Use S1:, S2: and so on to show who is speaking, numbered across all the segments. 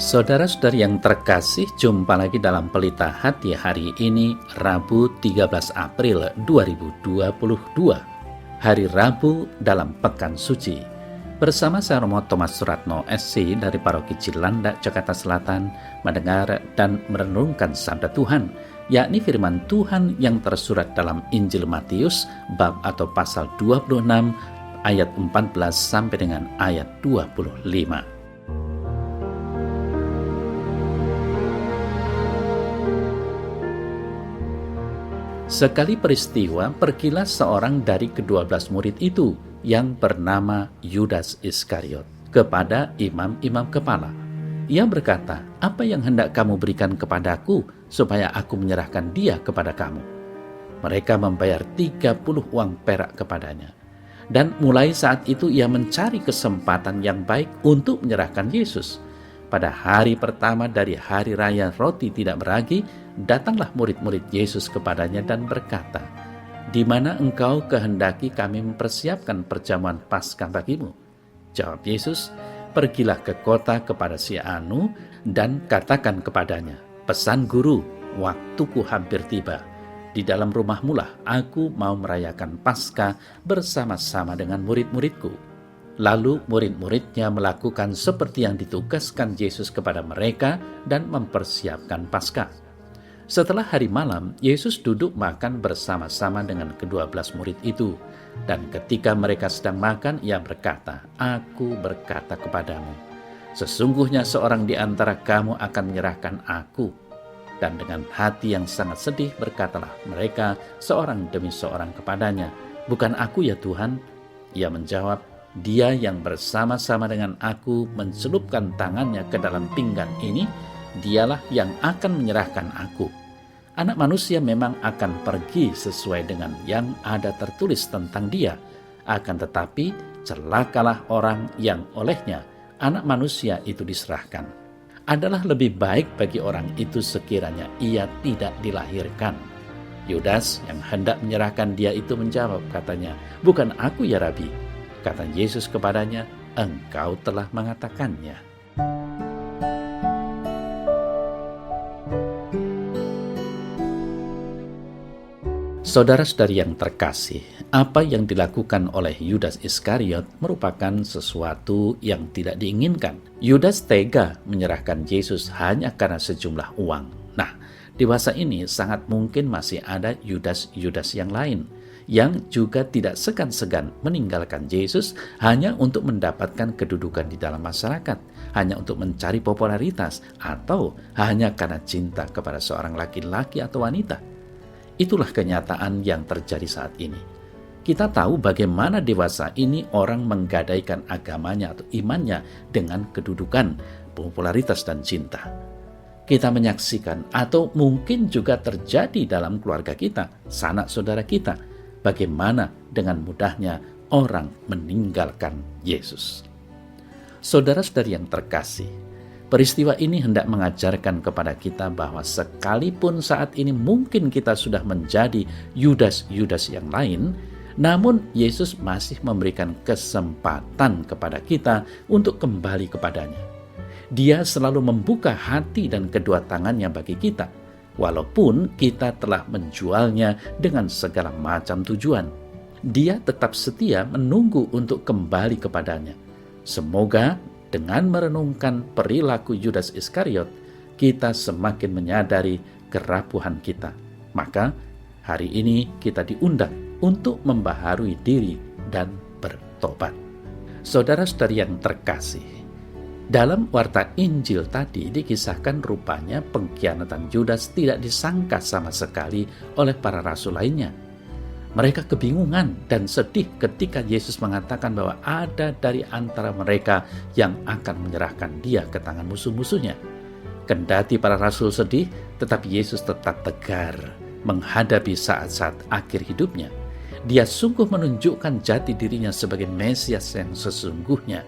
S1: Saudara-saudari yang terkasih, jumpa lagi dalam Pelita Hati hari ini, Rabu 13 April 2022. Hari Rabu dalam Pekan Suci. Bersama saya Romo Thomas Suratno SC dari Paroki Cilandak, Jakarta Selatan, mendengar dan merenungkan sabda Tuhan, yakni firman Tuhan yang tersurat dalam Injil Matius, bab atau pasal 26, ayat 14 sampai dengan ayat 25. Sekali peristiwa, pergilah seorang dari ke-12 murid itu yang bernama Yudas Iskariot kepada imam-imam kepala. Ia berkata, "Apa yang hendak kamu berikan kepadaku supaya aku menyerahkan dia kepada kamu?" Mereka membayar 30 uang perak kepadanya. Dan mulai saat itu ia mencari kesempatan yang baik untuk menyerahkan Yesus. Pada hari pertama dari hari raya roti tidak beragi, datanglah murid-murid Yesus kepadanya dan berkata, "Di mana engkau kehendaki kami mempersiapkan perjamuan Paskah bagimu?" Jawab Yesus, "Pergilah ke kota kepada si Anu dan katakan kepadanya, pesan guru, waktuku hampir tiba. Di dalam rumahmu lah aku mau merayakan Paskah bersama-sama dengan murid-muridku." Lalu murid-muridnya melakukan seperti yang ditugaskan Yesus kepada mereka dan mempersiapkan Paskah. Setelah hari malam, Yesus duduk makan bersama-sama dengan ke-12 murid itu. Dan ketika mereka sedang makan, ia berkata, "Aku berkata kepadamu, sesungguhnya seorang di antara kamu akan menyerahkan aku." Dan dengan hati yang sangat sedih berkatalah mereka seorang demi seorang kepadanya, "Bukan aku ya Tuhan?" Ia menjawab, "Dia yang bersama-sama dengan aku mencelupkan tangannya ke dalam pinggan ini, dialah yang akan menyerahkan aku. Anak manusia memang akan pergi sesuai dengan yang ada tertulis tentang dia. Akan tetapi celakalah orang yang olehnya anak manusia itu diserahkan. Adalah lebih baik bagi orang itu sekiranya ia tidak dilahirkan." Yudas yang hendak menyerahkan dia itu menjawab, katanya, "Bukan aku ya Rabi." Kata Yesus kepadanya, "Engkau telah mengatakannya." Saudara-saudari yang terkasih, apa yang dilakukan oleh Yudas Iskariot merupakan sesuatu yang tidak diinginkan. Yudas tega menyerahkan Yesus hanya karena sejumlah uang. Nah, di masa ini sangat mungkin masih ada Yudas-Yudas yang lain yang juga tidak segan-segan meninggalkan Yesus hanya untuk mendapatkan kedudukan di dalam masyarakat, hanya untuk mencari popularitas, atau hanya karena cinta kepada seorang laki-laki atau wanita. Itulah kenyataan yang terjadi saat ini. Kita tahu bagaimana dewasa ini orang menggadaikan agamanya atau imannya dengan kedudukan, popularitas, dan cinta. Kita menyaksikan atau mungkin juga terjadi dalam keluarga kita, sanak saudara kita, bagaimana dengan mudahnya orang meninggalkan Yesus. Saudara-saudari yang terkasih, peristiwa ini hendak mengajarkan kepada kita bahwa sekalipun saat ini mungkin kita sudah menjadi Yudas-Yudas yang lain, namun Yesus masih memberikan kesempatan kepada kita untuk kembali kepadanya. Dia selalu membuka hati dan kedua tangannya bagi kita, walaupun kita telah menjualnya dengan segala macam tujuan. Dia tetap setia menunggu untuk kembali kepadanya. Semoga dengan merenungkan perilaku Yudas Iskariot, kita semakin menyadari kerapuhan kita. Maka hari ini kita diundang untuk membaharui diri dan bertobat. Saudara-saudari yang terkasih, dalam warta Injil tadi dikisahkan rupanya pengkhianatan Yudas tidak disangka sama sekali oleh para rasul lainnya. Mereka kebingungan dan sedih ketika Yesus mengatakan bahwa ada dari antara mereka yang akan menyerahkan dia ke tangan musuh-musuhnya. Kendati para rasul sedih, tetapi Yesus tetap tegar menghadapi saat-saat akhir hidupnya. Dia sungguh menunjukkan jati dirinya sebagai Mesias yang sesungguhnya.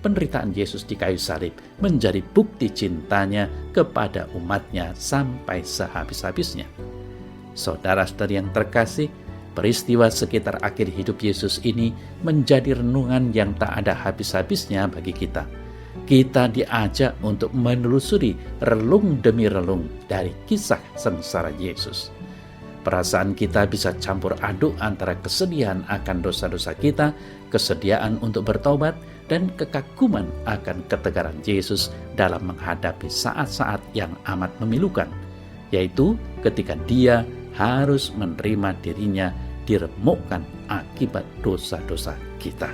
S1: Penderitaan Yesus di kayu salib menjadi bukti cintanya kepada umatnya sampai sehabis-habisnya. Saudara-saudari yang terkasih, peristiwa sekitar akhir hidup Yesus ini menjadi renungan yang tak ada habis-habisnya bagi kita. Kita diajak untuk menelusuri relung demi relung dari kisah sengsara Yesus. Perasaan kita bisa campur aduk antara kesedihan akan dosa-dosa kita, kesediaan untuk bertobat, dan kekaguman akan ketegaran Yesus dalam menghadapi saat-saat yang amat memilukan, yaitu ketika Dia harus menerima dirinya diremukkan akibat dosa-dosa kita.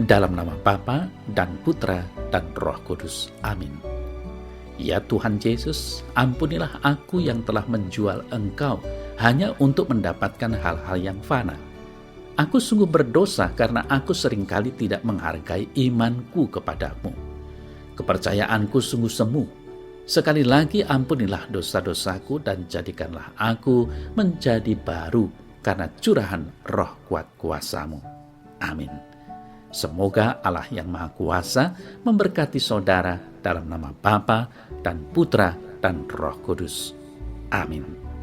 S1: Dalam nama Bapa dan Putra dan Roh Kudus. Amin. Ya Tuhan Yesus, ampunilah aku yang telah menjual Engkau hanya untuk mendapatkan hal-hal yang fana. Aku sungguh berdosa karena aku seringkali tidak menghargai imanku kepadamu. Kepercayaanku sungguh semu. Sekali lagi ampunilah dosa-dosaku dan jadikanlah aku menjadi baru karena curahan roh kuat kuasa-Mu. Amin. Semoga Allah yang Maha Kuasa memberkati saudara dalam nama Bapa dan Putra dan Roh Kudus. Amin.